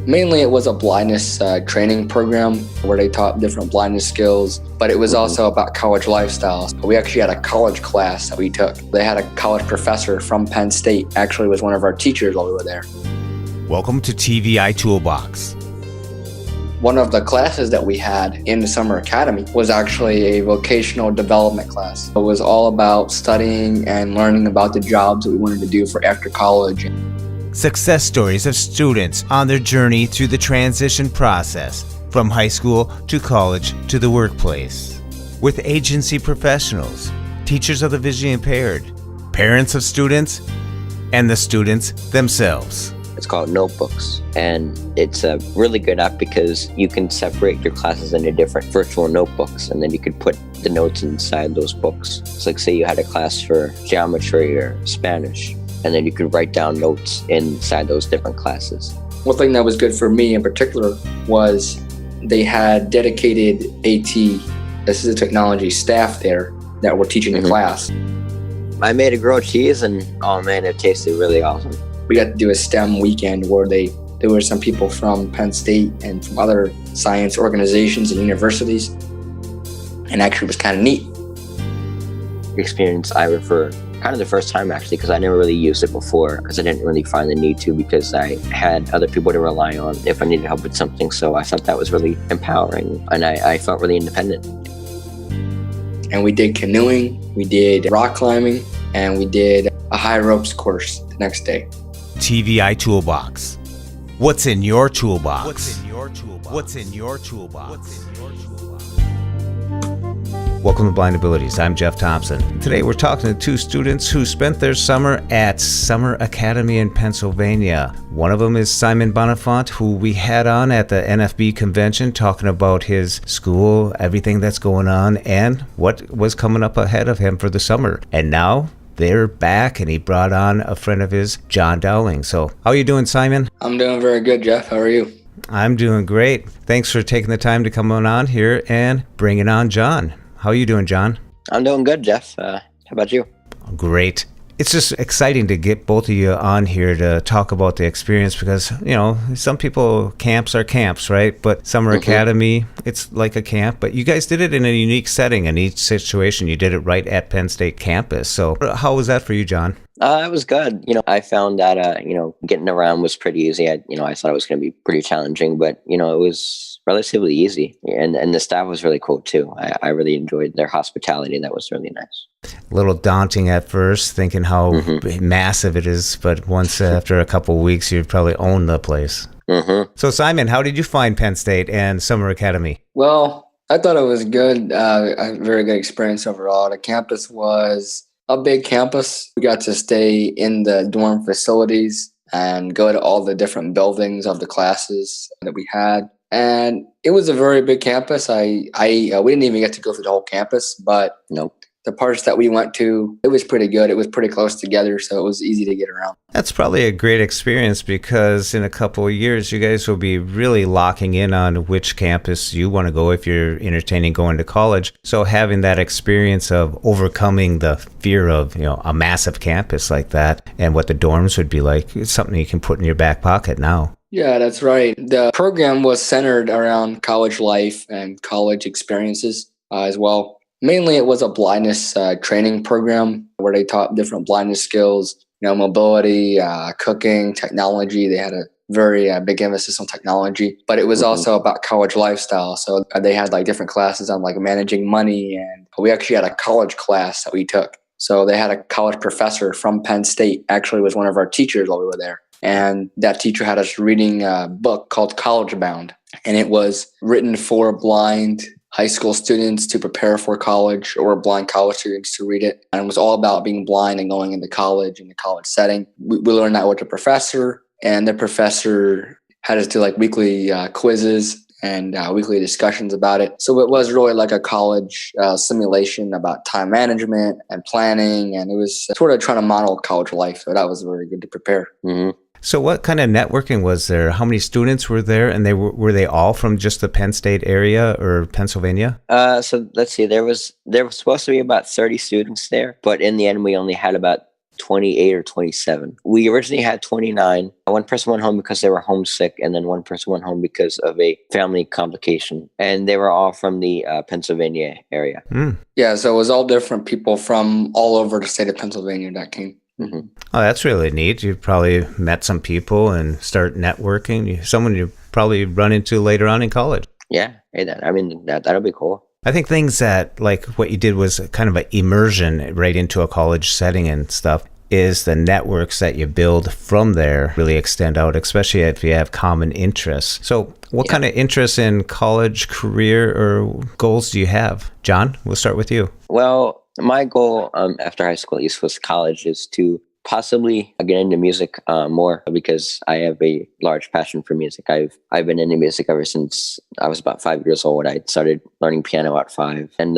Mainly it was a blindness training program where they taught different blindness skills, but it was also about college lifestyles. We actually had a college class that we took. They had a college professor from Penn State, actually was one of our teachers while we were there. Welcome to TVI Toolbox. One of the classes that we had in the summer academy was actually a vocational development class. It was all about studying and learning about the jobs that we wanted to do for after college. Success stories of students on their journey through the transition process from high school to college to the workplace. With agency professionals, teachers of the visually impaired, parents of students, and the students themselves. It's called Notebooks, and it's a really good app because you can separate your classes into different virtual notebooks, and then you could put the notes inside those books. So like say you had a class for geometry or Spanish, and then you could write down notes inside those different classes. One thing that was good for me in particular was they had dedicated AT, assistive technology staff there that were teaching the class. I made a grilled cheese, and oh man, it tasted really awesome. We got to do a STEM weekend where there were some people from Penn State and from other science organizations and universities, and actually it was kind of neat. Experience I refer kind of the first time actually, because I never really used it before, because I didn't really find the need to, because I had other people to rely on if I needed help with something. So I thought that was really empowering, and I felt really independent. And we did canoeing, we did rock climbing, and we did a high ropes course the next day. TVI Toolbox. What's in your toolbox? What's in your toolbox? What's in your toolbox? What's in your toolbox? Welcome to Blind Abilities. I'm Jeff Thompson. Today we're talking to two students who spent their summer at Summer Academy in Pennsylvania. One of them is Simon Bonenfant, who we had on at the NFB convention talking about his school, everything that's going on, and what was coming up ahead of him for the summer. And now they're back, and he brought on a friend of his, John Dowling. So how are you doing, Simon? I'm doing very good, Jeff. How are you? I'm doing great. Thanks for taking the time to come on here and bringing on John. How are you doing, John? I'm doing good, Jeff. How about you? Great. It's just exciting to get both of you on here to talk about the experience because, you know, some people, camps are camps, right? But Summer Academy, it's like a camp. But you guys did it in a unique setting. In each situation, you did it right at Penn State campus. So how was that for you, John? It was good. I found that, getting around was pretty easy. I thought it was going to be pretty challenging, but, it was relatively easy. And the staff was really cool, too. I really enjoyed their hospitality. That was really nice. A little daunting at first, thinking how massive it is. But once after a couple of weeks, you'd probably own the place. So, Simon, how did you find Penn State and Summer Academy? Well, I thought it was good. A very good experience overall. The campus was a big campus. We got to stay in the dorm facilities and go to all the different buildings of the classes that we had. And it was a very big campus. We didn't even get to go through the whole campus, but the parts that we went to, it was pretty good. It was pretty close together, so it was easy to get around. That's probably a great experience because in a couple of years, you guys will be really locking in on which campus you want to go if you're entertaining going to college. So having that experience of overcoming the fear of, a massive campus like that and what the dorms would be like, it's something you can put in your back pocket now. Yeah, that's right. The program was centered around college life and college experiences as well. Mainly it was a blindness training program where they taught different blindness skills, mobility, cooking, technology. They had a very big emphasis on technology, but it was also about college lifestyle. So they had different classes on managing money, and we actually had a college class that we took. So they had a college professor from Penn State, actually was one of our teachers while we were there. And that teacher had us reading a book called College Bound, and it was written for blind high school students to prepare for college or blind college students to read it. And it was all about being blind and going into college in the college setting. We learned that with the professor, and the professor had us do weekly quizzes and weekly discussions about it. So it was really like a college simulation about time management and planning. And it was sort of trying to model college life. So that was very good to prepare. So what kind of networking was there? How many students were there? And were they all from just the Penn State area or Pennsylvania? So let's see, there was supposed to be about 30 students there, but in the end we only had about 28 or 27. We originally had 29. One person went home because they were homesick, and then one person went home because of a family complication. And they were all from the Pennsylvania area. Yeah, so it was all different people from all over the state of Pennsylvania that came. Oh, that's really neat. You probably met some people and start networking. Someone you probably run into later on in college. Yeah, that'll be cool. I think things that, like what you did was kind of an immersion right into a college setting and stuff, is the networks that you build from there really extend out, especially if you have common interests. So what kind of interests in college, career, or goals do you have? John, we'll start with you. Well, my goal after high school, at least with college, is to possibly get into music more, because I have a large passion for music. I've been into music ever since I was about 5 years old. I started learning piano at 5, and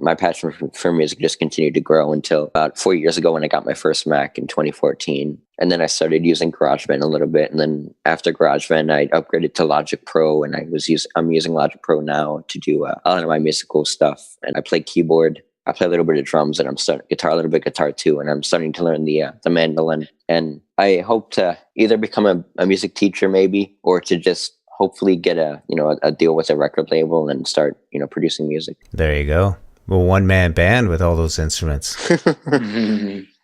my passion for music just continued to grow until about 4 years ago when I got my first Mac in 2014. And then I started using GarageBand a little bit, and then after GarageBand, I upgraded to Logic Pro, and I'm using Logic Pro now to do a lot of my musical stuff. And I play keyboard. I play a little bit of drums, and I'm starting guitar, a little bit of guitar too, and I'm starting to learn the mandolin. And I hope to either become a music teacher maybe, or to just hopefully get a deal with a record label and start producing music. There you go. Well, one-man band with all those instruments.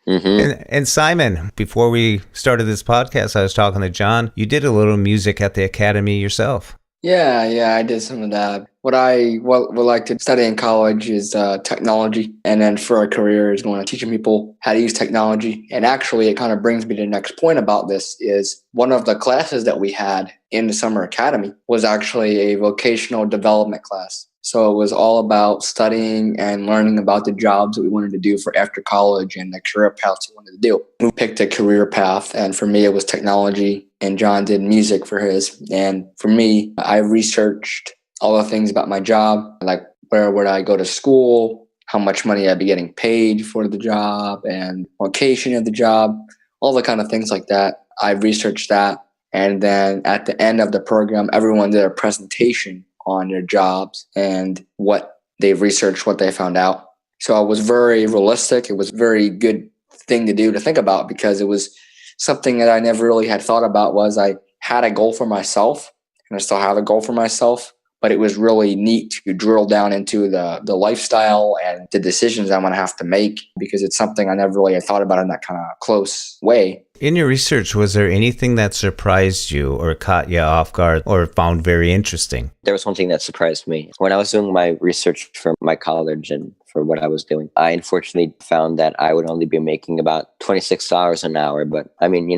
And Simon, before we started this podcast, I was talking to John. You did a little music at the academy yourself. Yeah, I did some of that. What I would like to study in college is technology. And then for a career is going to teaching people how to use technology. And actually, it kind of brings me to the next point about this is one of the classes that we had in the summer academy was actually a vocational development class. So it was all about studying and learning about the jobs that we wanted to do for after college and the career paths we wanted to do. We picked a career path, and for me, it was technology, and John did music for his. And for me, I researched all the things about my job, like where would I go to school, how much money I'd be getting paid for the job, and location of the job, all the kind of things like that. I researched that. And then at the end of the program, everyone did a presentation on their jobs and what they researched, what they found out. So it was very realistic. It was a very good thing to think about, because it was something that I never really had thought about. Was I had a goal for myself, and I still have a goal for myself, but it was really neat to drill down into the lifestyle and the decisions I'm going to have to make, because it's something I never really had thought about in that kind of close way. In your research, was there anything that surprised you or caught you off guard or found very interesting? There was one thing that surprised me. When I was doing my research for my college and for what I was doing, I unfortunately found that I would only be making about $26 an hour. But I mean,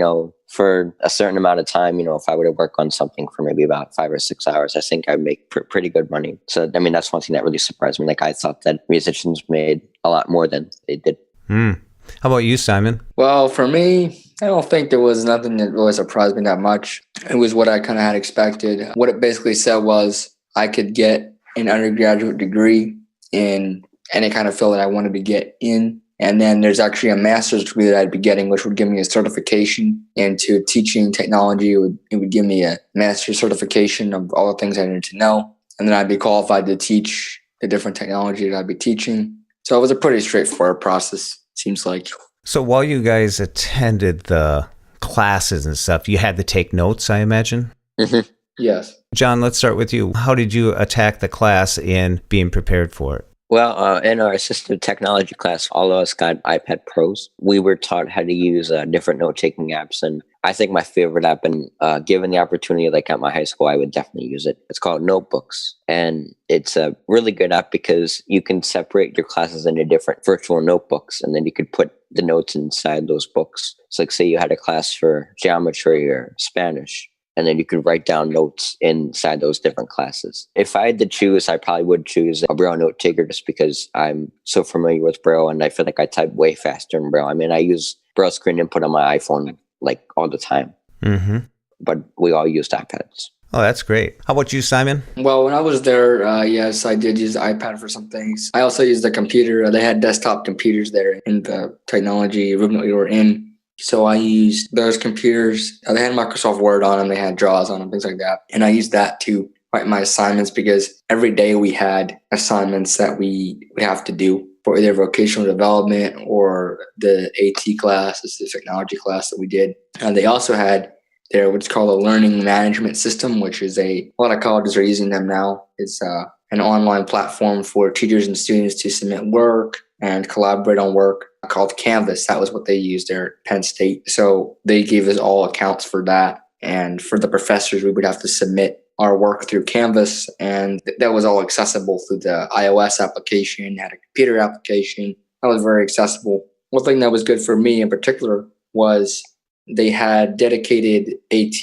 for a certain amount of time, if I were to work on something for maybe about 5 or 6 hours, I think I'd make pretty good money. So, I mean, that's one thing that really surprised me. Like, I thought that musicians made a lot more than they did. How about you, Simon? Well, for me, I don't think there was nothing that really surprised me that much. It was what I kind of had expected. What it basically said was I could get an undergraduate degree in any kind of field that I wanted to get in. And then there's actually a master's degree that I'd be getting, which would give me a certification into teaching technology. It would give me a master's certification of all the things I needed to know. And then I'd be qualified to teach the different technology that I'd be teaching. So it was a pretty straightforward process, seems like. So while you guys attended the classes and stuff, you had to take notes, I imagine? Mm-hmm. Yes. John, let's start with you. How did you attack the class in being prepared for it? Well, in our assistive technology class, all of us got iPad Pros. We were taught how to use different note-taking apps, and I think my favorite app, and given the opportunity like at my high school, I would definitely use it. It's called Notebooks, and it's a really good app because you can separate your classes into different virtual notebooks, and then you could put the notes inside those books. So like say you had a class for geometry or Spanish, and then you could write down notes inside those different classes. If I had to choose, I probably would choose a Braille note taker just because I'm so familiar with Braille and I feel like I type way faster in Braille. I mean, I use Braille screen input on my iPhone like all the time. Mm-hmm. But we all used iPads. Oh, that's great. How about you, Simon? Well, when I was there, yes, I did use the iPad for some things. I also used the computer. They had desktop computers there in the technology room that we were in. So I used those computers. They had Microsoft Word on them. They had JAWS on them, things like that. And I used that to write my assignments because every day we had assignments that we would have to do for either vocational development or the AT class, it's the technology class that we did. And they also had their what's called a learning management system, which is a lot of colleges are using them now. It's an online platform for teachers and students to submit work and collaborate on work called Canvas. That was what they used there at Penn State. So they gave us all accounts for that. And for the professors, we would have to submit our work through Canvas, and that was all accessible through the iOS application, had a computer application. That was very accessible. One thing that was good for me in particular was they had dedicated AT,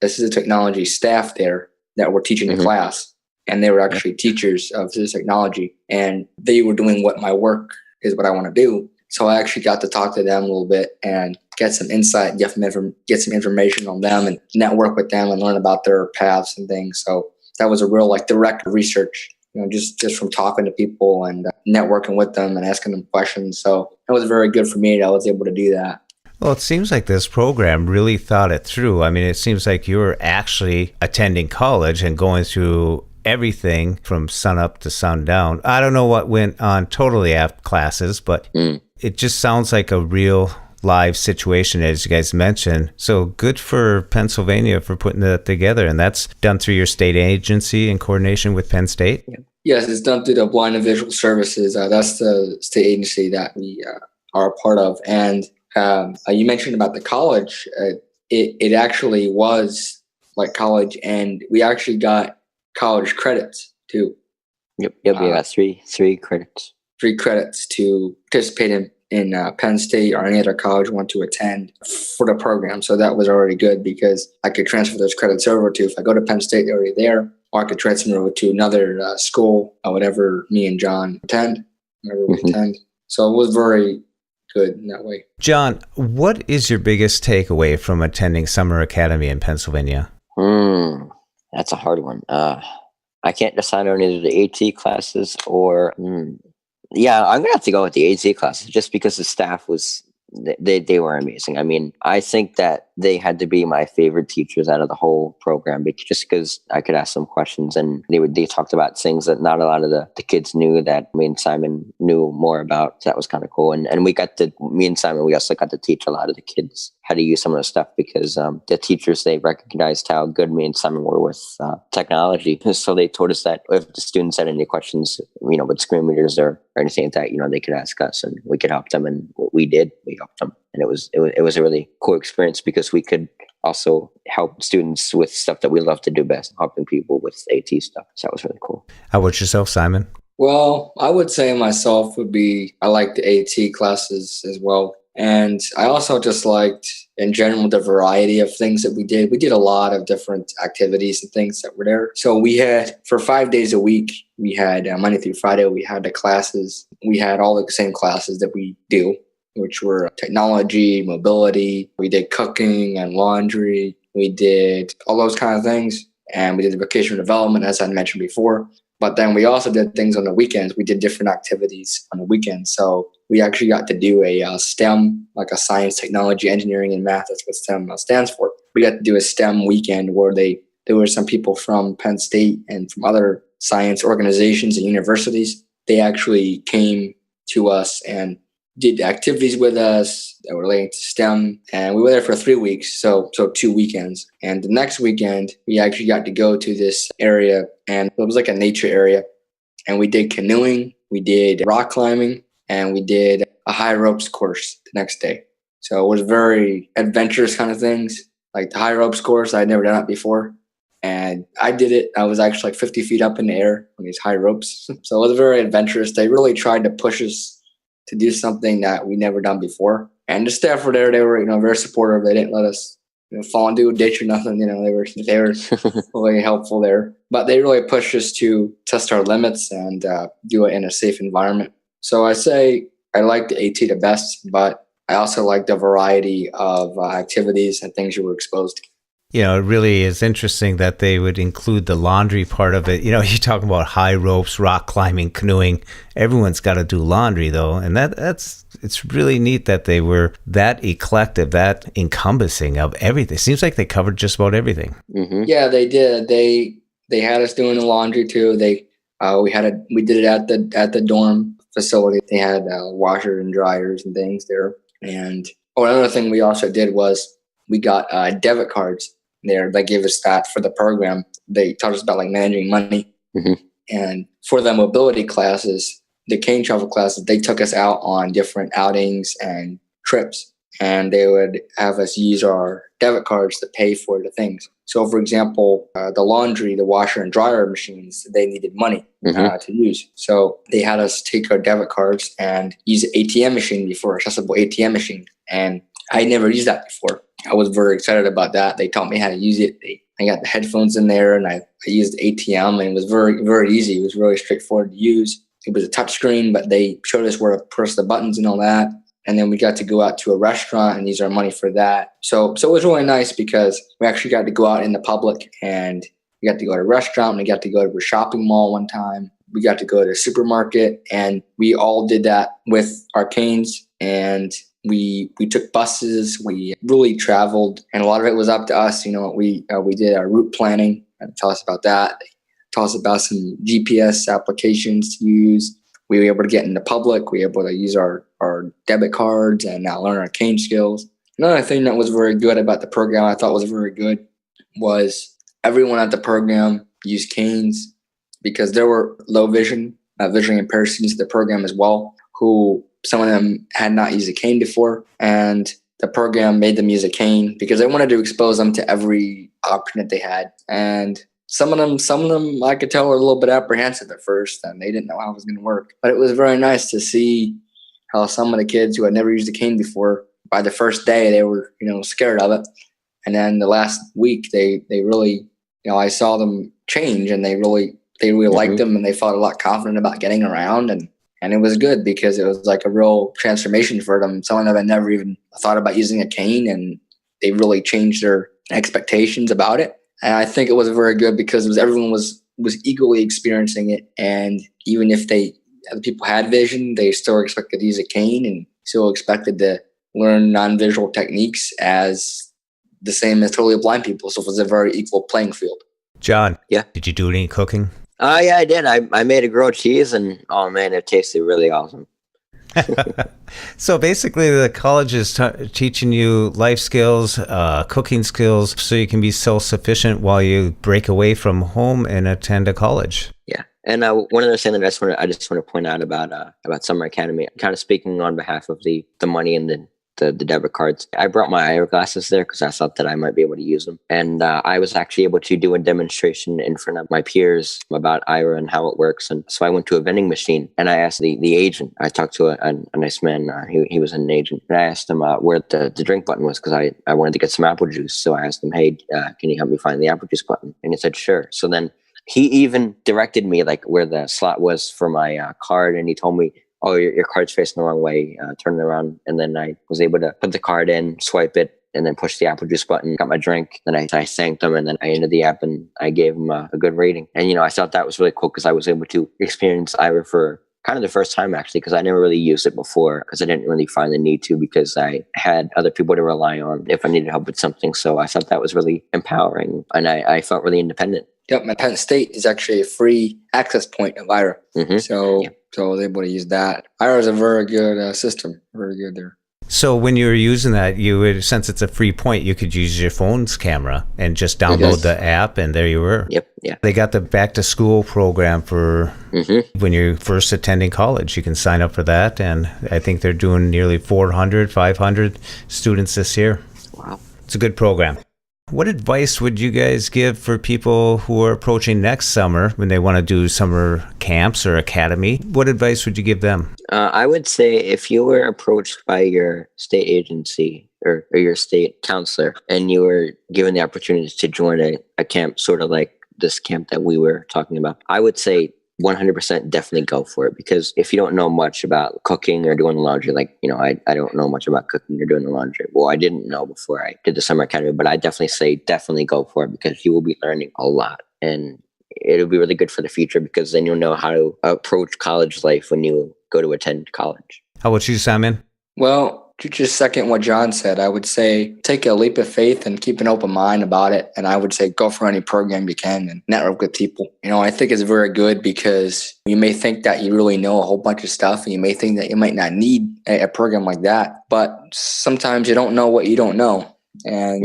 this is a technology staff there that were teaching the class, and they were actually teachers of this technology, and they were doing what my work is what I want to do. So I actually got to talk to them a little bit and get some insight, get some information on them and network with them and learn about their paths and things. So that was a real direct research, just from talking to people and networking with them and asking them questions. So it was very good for me that I was able to do that. Well, it seems like this program really thought it through. I mean, it seems like you were actually attending college and going through everything from sun up to sundown. I don't know what went on totally after classes, but it just sounds like a real live situation, as you guys mentioned. So good for Pennsylvania for putting that together. And that's done through your state agency in coordination with Penn State? Yes, it's done through the Blind and Visual Services. That's the state agency that we are a part of. And you mentioned about the college. It actually was like college, and we actually got college credits too. Yep, we got three credits. 3 credits to participate in Penn State or any other college want to attend for the program. So that was already good because I could transfer those credits over to, if I go to Penn State, they're already there, or I could transfer them over to another school, whatever me and John attend, whenever we attend. So it was very good in that way. John, what is your biggest takeaway from attending Summer Academy in Pennsylvania? That's a hard one. I can't decide on either the AT classes or... Yeah, I'm going to have to go with the AT classes just because the staff they were amazing. I mean, I think that they had to be my favorite teachers out of the whole program, just because I could ask them questions and they talked about things that not a lot of the kids knew that me and Simon knew more about. So that was kind of cool. And me and Simon, we also got to teach a lot of the kids how to use some of the stuff because the teachers, they recognized how good me and Simon were with technology. So they told us that if the students had any questions, with screen readers or anything like that, they could ask us and we could help them. And what we did, we helped them. And it was a really cool experience because we could also help students with stuff that we love to do best, helping people with AT stuff. So that was really cool. How about yourself, Simon? Well, I would say myself I liked the AT classes as well. And I also just liked, in general, the variety of things that we did. We did a lot of different activities and things that were there. So we had, for 5 days a week, we had Monday through Friday, we had the classes. We had all the same classes that we do, which were technology, mobility. We did cooking and laundry. We did all those kind of things. And we did vocational development, as I mentioned before. But then we also did things on the weekends. We did different activities on the weekends. So we actually got to do a STEM, like a science, technology, engineering, and math. That's what STEM stands for. We got to do a STEM weekend where there were some people from Penn State and from other science organizations and universities. They actually came to us and did activities with us that were related to STEM. And we were there for 3 weeks, so 2 weekends. And the next weekend, we actually got to go to this area, and it was like a nature area. And we did canoeing, we did rock climbing, and we did a high ropes course the next day. So it was very adventurous kind of things. Like the high ropes course, I'd never done it before. And I did it. I was actually like 50 feet up in the air on these high ropes. So it was very adventurous. They really tried to push us to do something that we never done before. And the staff were there. They were, very supportive. They didn't let us fall into a ditch or nothing. They were really helpful there. But they really pushed us to test our limits and do it in a safe environment. So I say I like the AT the best, but I also like the variety of activities and things you were exposed to. It really is interesting that they would include the laundry part of it. You're talking about high ropes, rock climbing, canoeing. Everyone's got to do laundry, though. And it's really neat that they were that eclectic, that encompassing of everything. It seems like they covered just about everything. Mm-hmm. Yeah, they did. They had us doing the laundry, too. We did it at the dorm facility. They had washers and dryers and things there. And another thing we also did was we got debit cards there. They gave us that for the program. They taught us about like managing money. Mm-hmm. And for the mobility classes, the cane travel classes, they took us out on different outings and trips. And they would have us use our debit cards to pay for the things. So, for example, the laundry, the washer and dryer machines, they needed money to use. So they had us take our debit cards and use an ATM machine before, accessible ATM machine. And I never used that before. I was very excited about that. They taught me how to use it. I got the headphones in there, and I used the ATM, and it was very, very easy. It was really straightforward to use. It was a touch screen, but they showed us where to press the buttons and all that. And then we got to go out to a restaurant and use our money for that. So it was really nice because we actually got to go out in the public, and we got to go to a restaurant, and we got to go to a shopping mall one time. We got to go to a supermarket, and we all did that with our canes. And we took buses. We really traveled, and a lot of it was up to us. We did our route planning and tell us about that. They tell us about some GPS applications to use. We were able to get in the public. We were able to use our debit cards and now learn our cane skills. Another thing that was very good about the program, I thought was very good, was everyone at the program used canes because there were low vision, visually impaired students at the program as well, who some of them had not used a cane before. And the program made them use a cane because they wanted to expose them to every option that they had. And some of them, I could tell were a little bit apprehensive at first, and they didn't know how it was going to work. But it was very nice to see how some of the kids who had never used a cane before, by the first day, they were, scared of it. And then the last week, they really, I saw them change, and they really liked them, and they felt a lot confident about getting around. And it was good because it was like a real transformation for them. Some of them had never even thought about using a cane, and they really changed their expectations about it. And I think it was very good because everyone was equally experiencing it. And even if other people had vision, they still expected to use a cane and still expected to learn non-visual techniques as the same as totally blind people. So it was a very equal playing field. John, yeah, did you do any cooking? Yeah, I did. I made a grilled cheese, and oh man, it tasted really awesome. So basically, the college is teaching you life skills, cooking skills, so you can be self-sufficient while you break away from home and attend a college. Yeah, and one other thing that I just want to point out about Summer Academy, kind of speaking on behalf of the money and the debit cards. I brought my Ira glasses there because I thought that I might be able to use them. And I was actually able to do a demonstration in front of my peers about Ira and how it works. And so I went to a vending machine and I asked the agent. I talked to a nice man. He was an agent. And I asked him where the drink button was because I wanted to get some apple juice. So I asked him, hey, can you help me find the apple juice button? And he said, sure. So then he even directed me like where the slot was for my card. And he told me, oh, your card's facing the wrong way, turn it around. And then I was able to put the card in, swipe it, and then push the apple juice button, got my drink. Then I thanked them, and then I ended the app, and I gave them a good rating. And, I thought that was really cool because I was able to experience Ira for kind of the first time, actually, because I never really used it before because I didn't really find the need to because I had other people to rely on if I needed help with something. So I thought that was really empowering, and I felt really independent. Yep, my Penn State is actually a free access point of Ira. Mm-hmm. So I was able to use that. Ira is a very good system, very good there. So when you were using that, you would, since it's a free point, you could use your phone's camera and just download the app, and there you were. Yep, yeah. They got the back to school program for when you're first attending college. You can sign up for that, and I think they're doing nearly 400, 500 students this year. Wow. It's a good program. What advice would you guys give for people who are approaching next summer when they want to do summer camps or academy? What advice would you give them? I would say if you were approached by your state agency or your state counselor and you were given the opportunity to join a camp, sort of like this camp that we were talking about, I would say 100% definitely go for it, because if you don't know much about cooking or doing the laundry, like, I don't know much about cooking or doing the laundry. Well, I didn't know before I did the summer academy, but I definitely say definitely go for it because you will be learning a lot and it'll be really good for the future because then you'll know how to approach college life when you go to attend college. How about you, Simon? Well, to just second what John said, I would say take a leap of faith and keep an open mind about it. And I would say go for any program you can and network with people. I think it's very good because you may think that you really know a whole bunch of stuff, and you may think that you might not need a program like that. But sometimes you don't know what you don't know. And,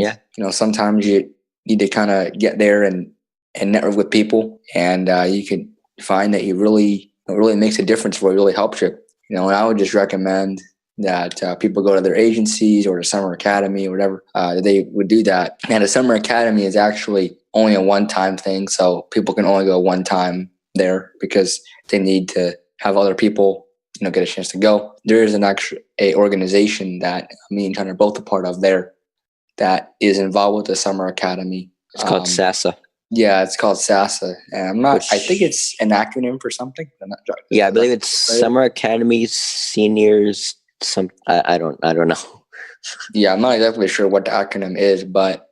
sometimes you need to kind of get there and network with people. And you could find that it really makes a difference for you, really helps you. And I would just recommend that people go to their agencies or the summer academy or whatever, they would do that. And the summer academy is actually only a one-time thing. So people can only go one time there because they need to have other people, get a chance to go. There is a organization that me and John are both a part of there that is involved with the summer academy. It's called SASA. Yeah, it's called SASA. And I think it's an acronym for something. I believe it's Summer Academy Seniors. I don't know. Yeah, I'm not exactly sure what the acronym is, but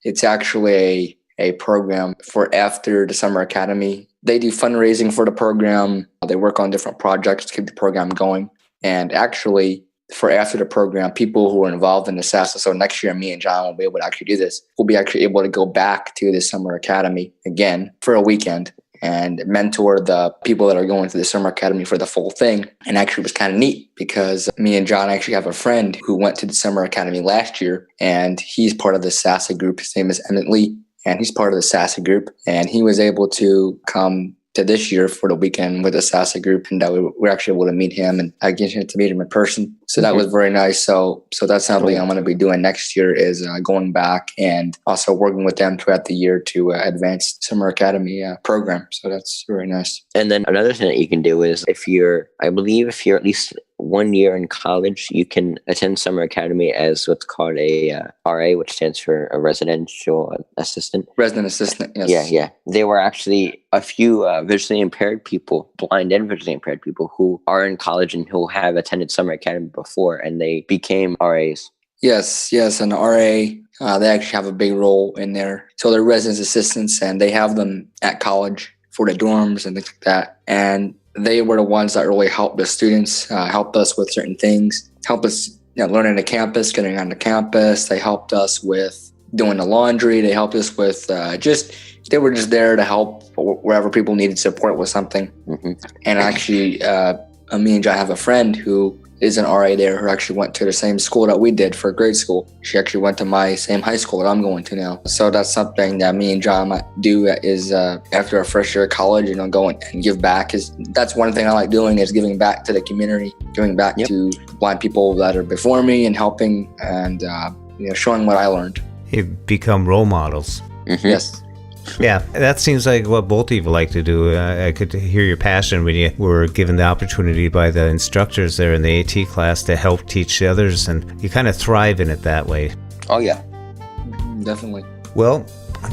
it's actually a program for after the summer academy. They do fundraising for the program. They work on different projects to keep the program going. And actually, for after the program, people who are involved in the SASA, so next year me and John will be able to actually do this. We'll be actually able to go back to the summer academy again for a weekend and mentor the people that are going to the summer academy for the full thing. And actually it was kind of neat because me and John actually have a friend who went to the summer academy last year, and he's part of the SASA group. His name is Emmett Lee, and he's part of the SASA group. And he was able to come to this year for the weekend with the SASA group, and we were actually able to meet him, and I get to meet him in person. So that was very nice. So that's something I'm going to be doing next year is going back and also working with them throughout the year to advance the summer academy program. So that's very nice. And then another thing that you can do is if you're at least 1 year in college, you can attend summer academy as what's called a RA, which stands for a residential assistant. Resident assistant, yes. Yeah. There were actually a few visually impaired people, blind and visually impaired people, who are in college and who have attended summer academy before, and they became RAs. Yes. And the RA, they actually have a big role in there. So they're residence assistants, and they have them at college for the dorms and things like that. And they were the ones that really helped the students, helped us with certain things, helped us learning the campus, getting on the campus. They helped us with doing the laundry. They helped us with they were just there to help wherever people needed support with something. Mm-hmm. And actually, me and John have a friend who is an RA there who actually went to the same school that we did for grade school. She actually went to my same high school that I'm going to now. So that's something that me and John might do is after our first year of college, go and give back. That's one thing I like doing is giving back to the community, giving back to blind people that are before me and helping and showing what I learned. You become role models. Mm-hmm. Yes. Yeah, that seems like what both of you like to do. I could hear your passion when you were given the opportunity by the instructors there in the AT class to help teach others, and you kind of thrive in it that way. Oh, yeah. Definitely. Well,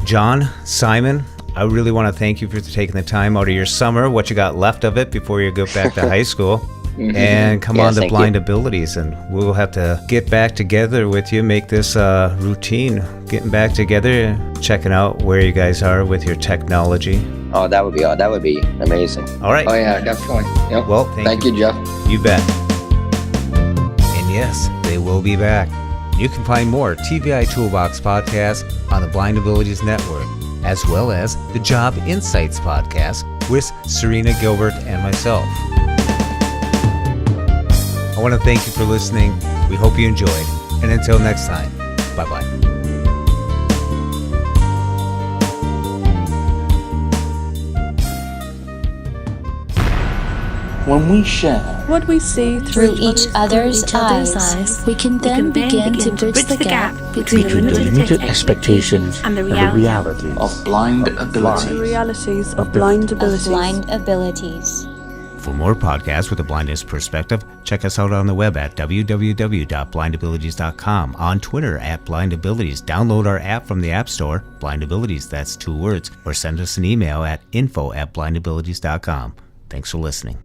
John, Simon, I really want to thank you for taking the time out of your summer, what you got left of it before you go back to high school. Mm-hmm. And come on to Blind Abilities, and we'll have to get back together with you, make this routine, getting back together, checking out where you guys are with your technology. Oh, that would be amazing. All right. Oh, yeah, definitely. Yep. Well, thank you, Jeff. You bet. And yes, they will be back. You can find more TVI Toolbox podcasts on the Blind Abilities Network, as well as the Job Insights podcast with Serena Gilbert and myself. I want to thank you for listening. We hope you enjoyed. And until next time, bye-bye. When we share what we see through each other's eyes, we can then begin to bridge the gap between the limited expectations and the realities of blind abilities. The realities of blind abilities. For more podcasts with a blindness perspective, check us out on the web at www.blindabilities.com, on Twitter at blindabilities. Download our app from the App Store, blindabilities, that's 2 words, or send us an email at info@blindabilities.com. Thanks for listening.